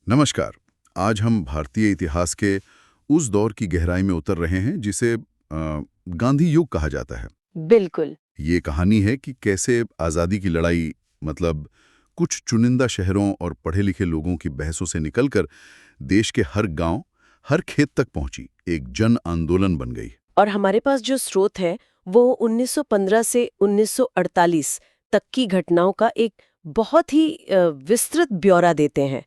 नमस्कार। आज हम भारतीय इतिहास के उस दौर की गहराई में उतर रहे हैं जिसे गांधी युग कहा जाता है। बिल्कुल। ये कहानी है कि कैसे आज़ादी की लड़ाई मतलब कुछ चुनिंदा शहरों और पढ़े लिखे लोगों की बहसों से निकलकर देश के हर गांव, हर खेत तक पहुंची, एक जन आंदोलन बन गई। और हमारे पास जो स्रोत है वो 1915 से 1948 तक की घटनाओं का एक बहुत ही विस्तृत ब्यौरा देते हैं।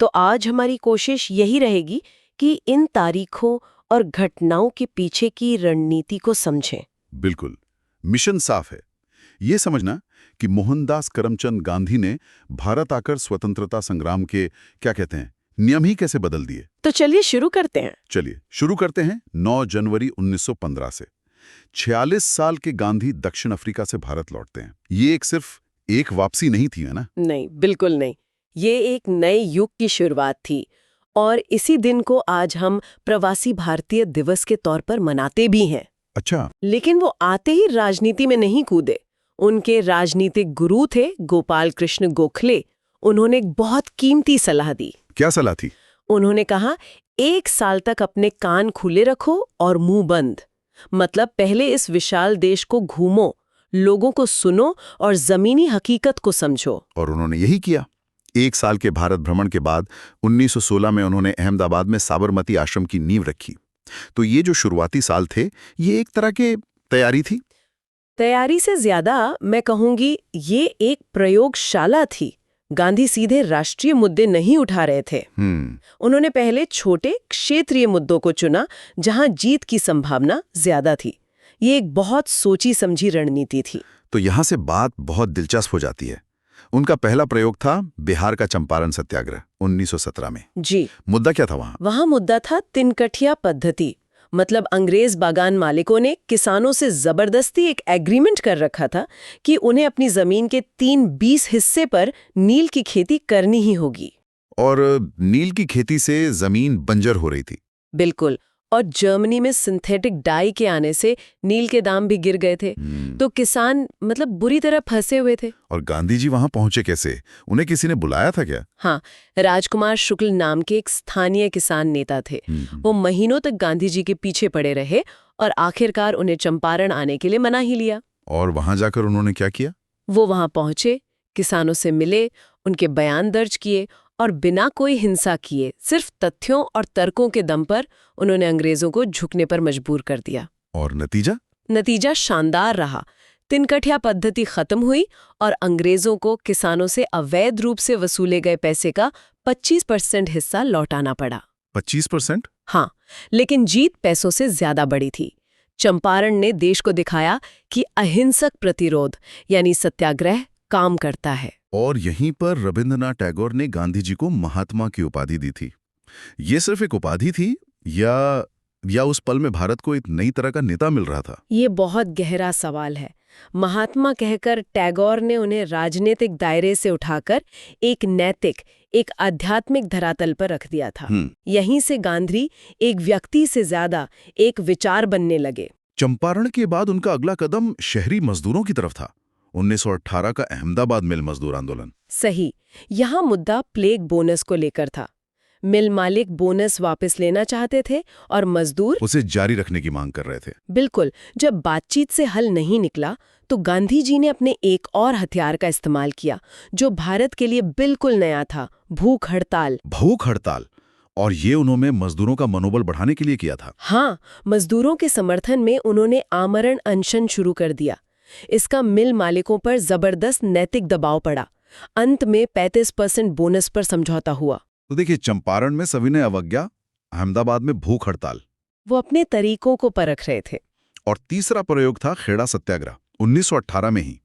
तो आज हमारी कोशिश यही रहेगी कि इन तारीखों और घटनाओं के पीछे की रणनीति को समझें। बिल्कुल, मिशन साफ है। ये समझना कि मोहनदास करमचंद गांधी ने भारत आकर स्वतंत्रता संग्राम के क्या कहते हैं नियम ही कैसे बदल दिए। तो चलिए शुरू करते हैं। चलिए शुरू करते हैं 9 जनवरी 1915 से। 46 साल के गांधी दक्षिण अफ्रीका से भारत लौटते हैं। ये सिर्फ एक वापसी नहीं थी, है ना? नहीं, बिल्कुल नहीं। ये एक नए युग की शुरुआत थी और इसी दिन को आज हम प्रवासी भारतीय दिवस के तौर पर मनाते भी हैं। अच्छा। लेकिन वो आते ही राजनीति में नहीं कूदे। उनके राजनीतिक गुरु थे गोपाल कृष्ण गोखले। उन्होंने एक बहुत कीमती सलाह दी। क्या सलाह थी? उन्होंने कहा, 1 साल तक अपने कान खुले रखो और मुंह बंद। मतलब पहले इस विशाल देश को घूमो, लोगों को सुनो और जमीनी हकीकत को समझो। और उन्होंने यही किया। 1 साल के भारत भ्रमण के बाद 1916 में उन्होंने अहमदाबाद में साबरमती आश्रम की नींव रखी। तो ये जो शुरुआती साल थे, ये एक तरह के तैयारी थी। तैयारी से ज्यादा मैं कहूंगी ये एक प्रयोगशाला थी। गांधी सीधे राष्ट्रीय मुद्दे नहीं उठा रहे थे। उन्होंने पहले छोटे क्षेत्रीय मुद्दों को चुना जहां जीत की संभावना ज्यादा थी। ये एक बहुत सोची समझी रणनीति थी। तो यहाँ से बात बहुत दिलचस्प हो जाती है। उनका पहला प्रयोग था बिहार का चंपारण सत्याग्रह 1917 में। जी। मुद्दा क्या था वहाँ? वहाँ मुद्दा था तिनकठिया पद्धति। मतलब अंग्रेज बागान मालिकों ने किसानों से जबरदस्ती एक एग्रीमेंट कर रखा था कि उन्हें अपनी जमीन के 3/20 हिस्से पर नील की खेती करनी ही होगी। और नील की खेती से जमीन बंजर हो रही थी। बिल्कुल। और जर्मनी में सिंथेटिक डाई के आने से नील के दाम भी गिर गए थे। तो किसान मतलब बुरी तरह फंसे हुए थे। और गांधी जी वहां पहुंचे कैसे? उन्हें किसी ने बुलाया था क्या? हाँ, राजकुमार शुक्ल नाम के एक स्थानीय किसान नेता थे। वो महीनों तक गांधी जी के पीछे पड़े रहे और आखिरकार उन्हें चंपारण आने के लिए मना ही लिया। और वहां जाकर उन्होंने क्या किया? वो वहां पहुंचे, किसानों से मिले, उनके बयान दर्ज किए और बिना कोई हिंसा किए सिर्फ तथ्यों और तर्कों के दम पर उन्होंने अंग्रेजों को झुकने पर मजबूर कर दिया। और नतीजा? नतीजा शानदार रहा। तिनकठिया पद्धति खत्म हुई और अंग्रेजों को किसानों से अवैध रूप से वसूले गए पैसे का 25% हिस्सा लौटाना पड़ा। 25%? हाँ, लेकिन जीत पैसों से ज्यादा बड़ी थी। चंपारण ने देश को दिखाया कि अहिंसक प्रतिरोध यानी सत्याग्रह काम करता है। और यहीं पर रविंद्रनाथ टैगोर ने गांधी जी को महात्मा की उपाधि दी थी। ये सिर्फ एक उपाधि थी या उस पल में भारत को एक नई तरह का नेता मिल रहा था? ये बहुत गहरा सवाल है। महात्मा कहकर टैगोर ने उन्हें राजनीतिक दायरे से उठाकर एक नैतिक, एक आध्यात्मिक धरातल पर रख दिया था। यहीं से गांधी एक व्यक्ति से ज्यादा एक विचार बनने लगे। चंपारण के बाद उनका अगला कदम शहरी मजदूरों की तरफ था। 1918 का अहमदाबाद मिल मजदूर आंदोलन। सही। यहाँ मुद्दा प्लेग बोनस को लेकर था। मिल मालिक बोनस वापस लेना चाहते थे और मजदूर उसे जारी रखने की मांग कर रहे थे। बिल्कुल। जब बातचीत से हल नहीं निकला तो गांधी जी ने अपने एक और हथियार का इस्तेमाल किया जो भारत के लिए बिल्कुल नया था, भूख हड़ताल। भूख हड़ताल। और ये उन्होंने मजदूरों का मनोबल बढ़ाने के लिए किया था। हाँ, मजदूरों के समर्थन में उन्होंने आमरण अनशन शुरू कर दिया। इसका मिल मालिकों पर जबरदस्त नैतिक दबाव पड़ा। अंत में 35% बोनस पर समझौता हुआ। तो देखिए, चंपारण में सविनय अवज्ञा, अहमदाबाद में भूख हड़ताल। वो अपने तरीकों को परख रहे थे। और तीसरा प्रयोग था खेड़ा सत्याग्रह 1918 में ही।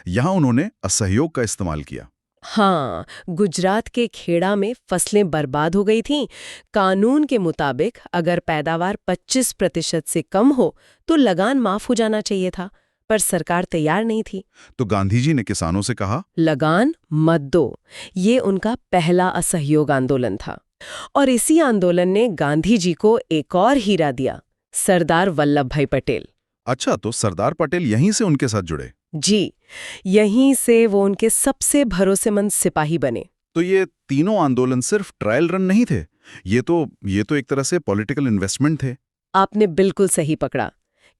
यहां उन्होंने असहयोग का इस्तेमाल किया। हाँ, गुजरात के खेड़ा में फसलें बर्बाद हो गई थीं। कानून के मुताबिक अगर पैदावार 25% से कम हो तो लगान माफ हो जाना चाहिए था, पर सरकार तैयार नहीं थी। तो गांधी जी ने किसानों से कहा, लगान मत दो। ये उनका पहला असहयोग आंदोलन था। और इसी आंदोलन ने गांधी जी को एक और हीरा दिया, सरदार वल्लभ भाई पटेल। अच्छा, तो सरदार पटेल यहीं से उनके साथ जुड़े? जी, यहीं से वो उनके सबसे भरोसेमंद सिपाही बने। तो ये तीनों आंदोलन सिर्फ ट्रायल रन नहीं थे, ये तो एक तरह से पॉलिटिकल इन्वेस्टमेंट थे। आपने बिल्कुल सही पकड़ा।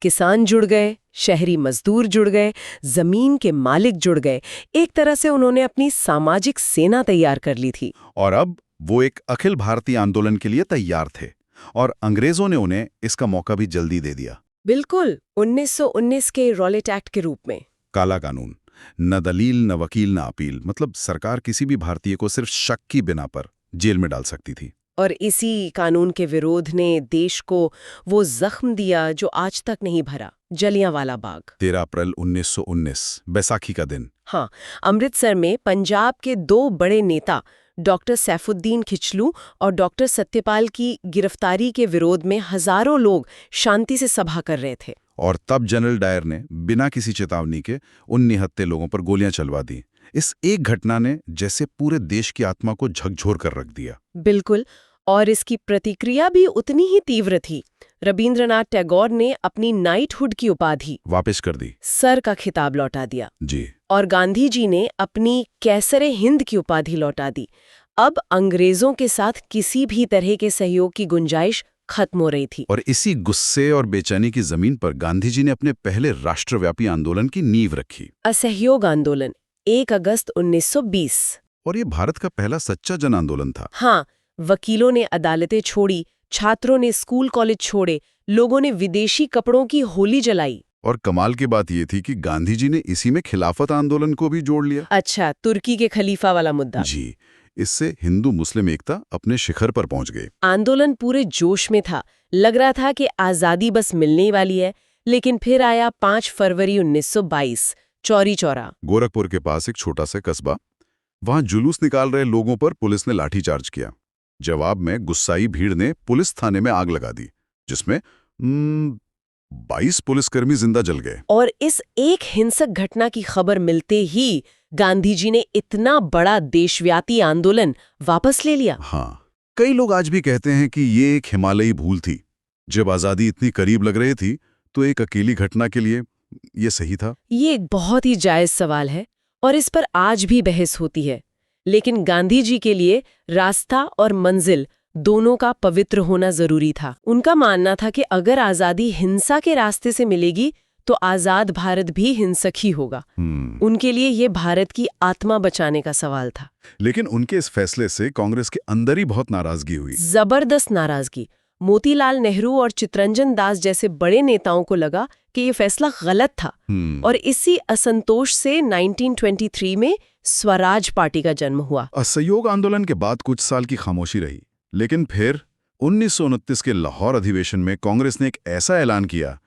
किसान जुड़ गए, शहरी मजदूर जुड़ गए, जमीन के मालिक जुड़ गए। एक तरह से उन्होंने अपनी सामाजिक सेना तैयार कर ली थी। और अब वो एक अखिल भारतीय आंदोलन के लिए तैयार थे, और अंग्रेजों ने उन्हें इसका मौका भी जल्दी दे दिया। बिल्कुल, 1919 के रॉलेट एक्ट के रूप में। काला कानून, न दलील न वकील न अपील, मतलब सरकार किसी भी भारतीय को सिर्फ शक की बिना पर जेल में डाल सकती थी। और इसी कानून के विरोध ने देश को वो जख्म दिया जो आज तक नहीं भरा, जलियांवाला बाग। 13 अप्रैल 1919, बैसाखी का दिन। हाँ, अमृतसर में पंजाब के दो बड़े नेता डॉक्टर सैफुद्दीन खिचलू और डॉक्टर सत्यपाल की गिरफ्तारी के विरोध में हजारों लोग शांति से सभा कर रहे थे। और तब जनरल डायर ने बिना किसी चेतावनी के उन निहत्थे लोगों पर गोलियां चलवा दी। इस एक घटना ने जैसे पूरे देश की आत्मा को झकझोर कर रख दिया। बिल्कुल, और इसकी प्रतिक्रिया भी उतनी ही तीव्र थी। रविंद्रनाथ टैगोर ने अपनी नाइटहुड की उपाधि वापस कर दी, सर का खिताब लौटा दिया जी। और गांधी जी ने अपनी कैसरे हिंद की उपाधि लौटा दी। अब अंग्रेजों के साथ किसी भी तरह के सहयोग की गुंजाइश खत्म हो रही थी। और इसी गुस्से और बेचैनी की जमीन पर गांधी जी ने अपने पहले राष्ट्रव्यापी आंदोलन की नींव रखी, असहयोग आंदोलन, 1 अगस्त 1920। और ये भारत का पहला सच्चा जन आंदोलन था। हाँ, वकीलों ने अदालतें छोड़ी, छात्रों ने स्कूल कॉलेज छोड़े, लोगों ने विदेशी कपड़ों की होली जलाई। और कमाल की बात ये थी कि गांधी जी ने इसी में खिलाफत आंदोलन को भी जोड़ लिया। अच्छा, तुर्की के खलीफा वाला मुद्दा। जी, इससे हिंदू मुस्लिम एकता अपने शिखर पर पहुंच गई। आंदोलन पूरे जोश में था, लग रहा था कि आजादी बस मिलने वाली है। लेकिन फिर आया 5 फरवरी 1922, चौरी चौरा। गोरखपुर के पास एक छोटा सा कस्बा, वहां जुलूस निकाल रहे लोगों पर पुलिस ने लाठीचार्ज किया। जवाब में गुस्साई भीड़ ने पुलिस थाने में आग लगा दी, जिसमें 22 पुलिसकर्मी जिंदा जल गए। और इस एक हिंसक घटना की खबर मिलते ही गांधी जी ने इतना बड़ा देशव्यापी आंदोलन वापस ले लिया। हाँ, कई लोग आज भी कहते हैं कि ये एक हिमालयी भूल थी। जब आजादी इतनी करीब लग रही थी तो एक अकेली घटना के लिए ये सही था। ये एक बहुत ही जायज सवाल है और इस पर आज भी बहस होती है। लेकिन गांधी जी के लिए रास्ता और मंजिल दोनों का पवित्र होना जरूरी था। उनका मानना था कि अगर आजादी हिंसा के रास्ते से मिलेगी तो आजाद भारत भी हिंसक ही होगा। उनके लिए ये भारत की आत्मा बचाने का सवाल था। लेकिन उनके इस फैसले से कांग्रेस के अंदर ही बहुत नाराजगी हुई। जबरदस्त नाराजगी। मोतीलाल नेहरू और चित्तरंजन दास जैसे बड़े नेताओं को लगा कि ये फैसला गलत था। और इसी असंतोष से 1923 में स्वराज पार्टी का जन्म हुआ। असहयोग आंदोलन के बाद कुछ साल की खामोशी रही, लेकिन फिर 1929 के लाहौर अधिवेशन में कांग्रेस ने एक ऐसा ऐलान किया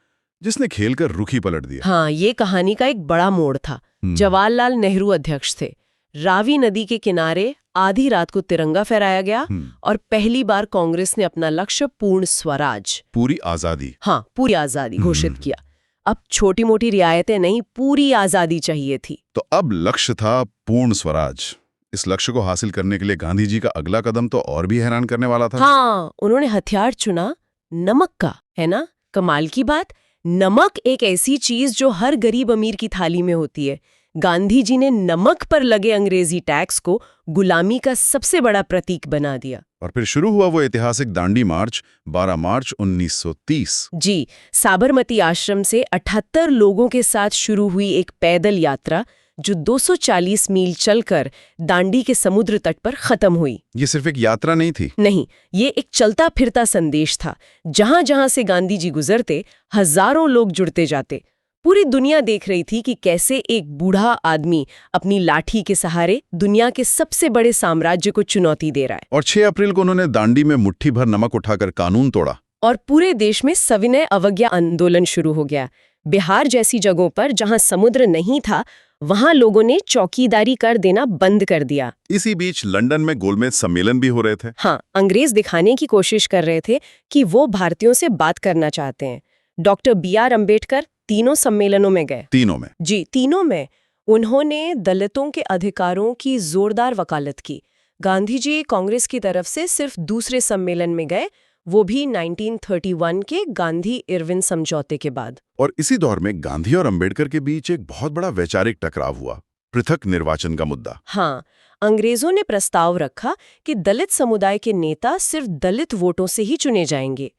जिसने खेल कर रुख ही पलट दिया। हाँ, ये कहानी का एक बड़ा मोड़ था। जवाहरलाल नेहरू अध्यक्ष थे। रावी नदी के किनारे आधी रात को तिरंगा फहराया गया और पहली बार कांग्रेस ने अपना लक्ष्य पूर्ण स्वराज, पूरी आजादी, हाँ पूरी आजादी घोषित किया। अब छोटी मोटी रियायतें नहीं, पूरी आजादी चाहिए थी। तो अब लक्ष्य था पूर्ण स्वराज। इस लक्ष्य को हासिल करने के लिए गांधी जी का अगला कदम तो और भी हैरान करने वाला था। हाँ, उन्होंने हथियार चुना नमक का, है ना? कमाल की बात, नमक एक ऐसी चीज जो हर गरीब अमीर की थाली में होती है। गांधी जी ने नमक पर लगे अंग्रेजी टैक्स को गुलामी का सबसे बड़ा प्रतीक बना दिया। और फिर शुरू हुआ वो ऐतिहासिक दांडी मार्च, 12 मार्च 1930। जी, साबरमती आश्रम से 78 लोगों के साथ शुरू हुई एक पैदल यात्रा जो 240 मील चलकर दांडी के समुद्र तट पर खत्म हुई। ये सिर्फ एक यात्रा नहीं थी। नहीं, ये एक चलता फिरता संदेश था। जहां जहां से गांधी जी गुजरते, हजारों लोग जुड़ते जाते। पूरी दुनिया देख रही थी कि कैसे एक बूढ़ा आदमी अपनी लाठी के सहारे दुनिया के सबसे बड़े साम्राज्य को चुनौती दे रहा है। और 6 अप्रैल को उन्होंने दांडी में मुट्ठी भर नमक उठाकर कानून तोड़ा। और पूरे देश में सविनय अवज्ञा आंदोलन शुरू हो गया। बिहार जैसी जगहों पर जहां समुद्र नहीं था, वहां लोगों ने चौकीदारी कर देना बंद कर दिया। इसी बीच लंदन में गोलमेज सम्मेलन भी हो रहे थे। हाँ, अंग्रेज दिखाने की कोशिश कर रहे थे कि वो भारतीयों से बात करना चाहते हैं। डॉक्टर BR अम्बेडकर तीनों सम्मेलनों में गए। तीनों में? जी, तीनों में। उन्होंने दलितों के अधिकारों की जोरदार वकालत की। गांधी जी कांग्रेस की तरफ से सिर्फ दूसरे सम्मेलन में गए, वो भी 1931 के गांधी-इरविन समझौते के बाद। और इसी दौर में गांधी और अंबेडकर के बीच एक बहुत बड़ा वैचारिक टकराव हुआ। पृथक निर्वाचन का मुद्दा। हाँ, अंग्रेजों ने प्रस्ताव रखा कि दलित समुदाय के नेता सिर्फ दलित वोटों से ही चुने जाएंगे।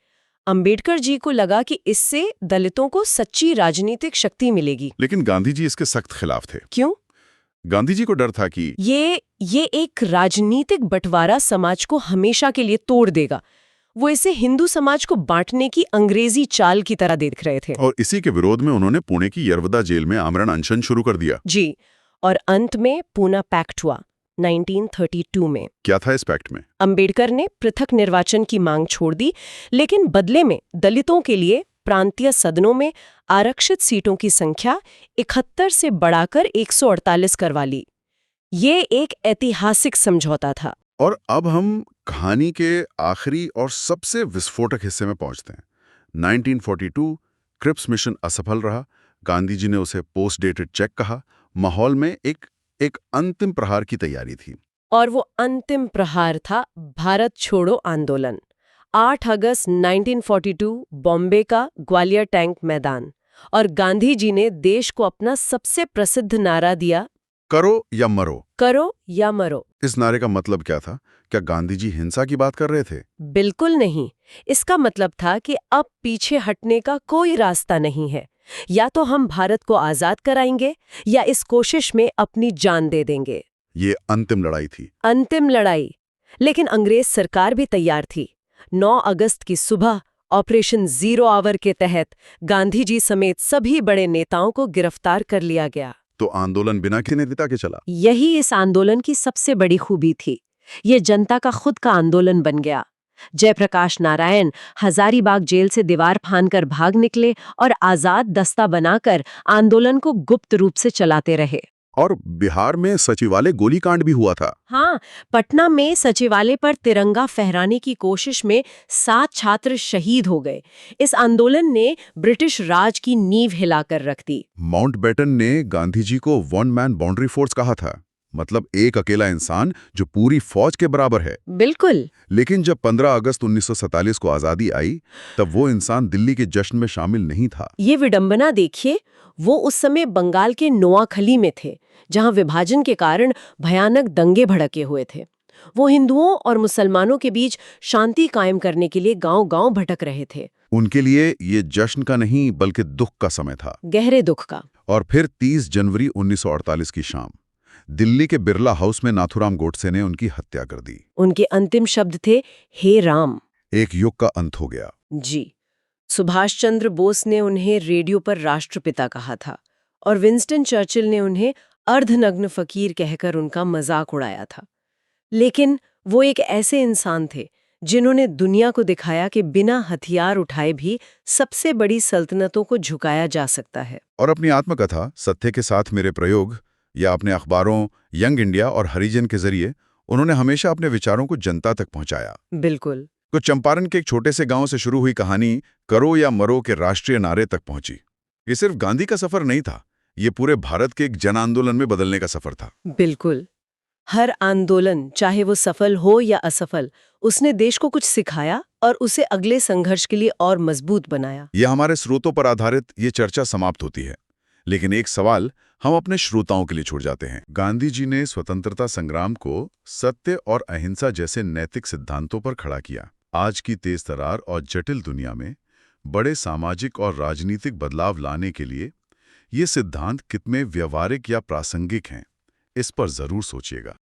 अंबेडकर जी को लगा कि इससे दलितों को सच्ची राजनीतिक शक्ति मिलेगी। लेकिन गांधी जी इसके सख्त खिलाफ थे। क्यों? गांधी जी को डर था कि ये एक राजनीतिक बंटवारा समाज को हमेशा के लिए तोड़ देगा। वो इसे हिंदू समाज को बांटने की अंग्रेजी चाल की तरह देख रहे थे। और इसी के विरोध में उन्होंने पुणे की यरवदा जेल में आमरण अनशन शुरू कर दिया। जी, और अंत में पूना पैक्ट हुआ 1932 में। क्या था इस पैक्ट में? अंबेडकर ने पृथक निर्वाचन की मांग छोड़ दी, लेकिन बदले में दलितों के लिए प्रांतीय सदनों में आरक्षित सीटों की संख्या 71 से बढ़ाकर 148 करवा ली। ये एक ऐतिहासिक समझौता था। और अब हम कहानी के आखिरी और सबसे विस्फोटक हिस्से में पहुंचते हैं। 1942 क्रिप्स मिशन असफल रहा। गांधी जी ने उसे पोस्ट डेटेड चेक कहा। माहौल में एक अंतिम प्रहार की तैयारी थी। और वो अंतिम प्रहार था भारत छोड़ो आंदोलन। 8 अगस्त 1942 बॉम्बे का ग्वालियर टैंक मैदान। और गांधी जी ने देश को अपना सबसे प्रसिद्ध नारा दिया, करो या मरो। करो या मरो। इस नारे का मतलब क्या था? क्या गांधी जी हिंसा की बात कर रहे थे? बिल्कुल नहीं। इसका मतलब था कि अब पीछे हटने का कोई रास्ता नहीं है। या तो हम भारत को आजाद कराएंगे या इस कोशिश में अपनी जान दे देंगे। ये अंतिम लड़ाई थी। अंतिम लड़ाई। लेकिन अंग्रेज सरकार भी तैयार थी। 9 अगस्त की सुबह ऑपरेशन जीरो आवर के तहत गांधी जी समेत सभी बड़े नेताओं को गिरफ्तार कर लिया गया। तो आंदोलन बिना किसी नेता के चला। यही इस आंदोलन की सबसे बड़ी खूबी थी। ये जनता का खुद का आंदोलन बन गया। जयप्रकाश नारायण हजारीबाग जेल से दीवार फांदकर भाग निकले और आजाद दस्ता बनाकर आंदोलन को गुप्त रूप से चलाते रहे। और बिहार में सचिवालय गोलीकांड भी हुआ था। हाँ, पटना में सचिवालय पर तिरंगा फहराने की कोशिश में 7 छात्र शहीद हो गए। इस आंदोलन ने ब्रिटिश राज की नींव हिलाकर रख दी। माउंटबेटन ने गांधी जी को वन मैन बाउंड्री फोर्स कहा था, मतलब एक अकेला इंसान जो पूरी फौज के बराबर है। बिल्कुल। लेकिन जब 15 अगस्त 1947 को आजादी आई, तब वो इंसान दिल्ली के जश्न में शामिल नहीं था। ये विडंबना देखिए, वो उस समय बंगाल के नोआखली में थे, जहां विभाजन के कारण भयानक दंगे भड़के हुए थे। वो हिंदुओं और मुसलमानों के बीच शांति कायम करने के लिए गांव-गांव भटक रहे थे। उनके लिए ये जश्न का नहीं बल्कि दुख का समय था। गहरे दुख का। और फिर 30 जनवरी 1948 की शाम दिल्ली के बिरला हाउस में नाथूराम गोडसे ने उनकी हत्या कर दी। उनके अंतिम शब्द थे, हे राम। एक युग का अंत हो गया। जी। सुभाष चंद्र बोस ने उन्हें रेडियो पर राष्ट्रपिता कहा था और विंस्टन चर्चिल ने उन्हें अर्धनग्न फकीर कहकर उनका मजाक उड़ाया था। लेकिन वो एक ऐसे इंसान थे जिन्होंने दुनिया को दिखाया कि बिना हथियार उठाए भी सबसे बड़ी सल्तनतों को झुकाया जा सकता है। और अपनी आत्मकथा सत्य के साथ मेरे प्रयोग या अपने अखबारों यंग इंडिया और हरिजन के जरिए उन्होंने हमेशा अपने विचारों को जनता तक पहुंचाया। बिल्कुल। तो चंपारण के एक छोटे से गांव से शुरू हुई कहानी करो या मरो के राष्ट्रीय नारे तक पहुंची। ये सिर्फ गांधी का सफर नहीं था, ये पूरे भारत के एक जन आंदोलन में बदलने का सफर था। बिल्कुल। हर आंदोलन, चाहे वो सफल हो या असफल, उसने देश को कुछ सिखाया और उसे अगले संघर्ष के लिए और मजबूत बनाया। यह हमारे स्रोतों पर आधारित ये चर्चा समाप्त होती है, लेकिन एक सवाल हम अपने श्रोताओं के लिए छोड़ जाते हैं। गांधी जी ने स्वतंत्रता संग्राम को सत्य और अहिंसा जैसे नैतिक सिद्धांतों पर खड़ा किया। आज की तेज तरार और जटिल दुनिया में बड़े सामाजिक और राजनीतिक बदलाव लाने के लिए ये सिद्धांत कितने व्यवहारिक या प्रासंगिक हैं, इस पर जरूर सोचिएगा।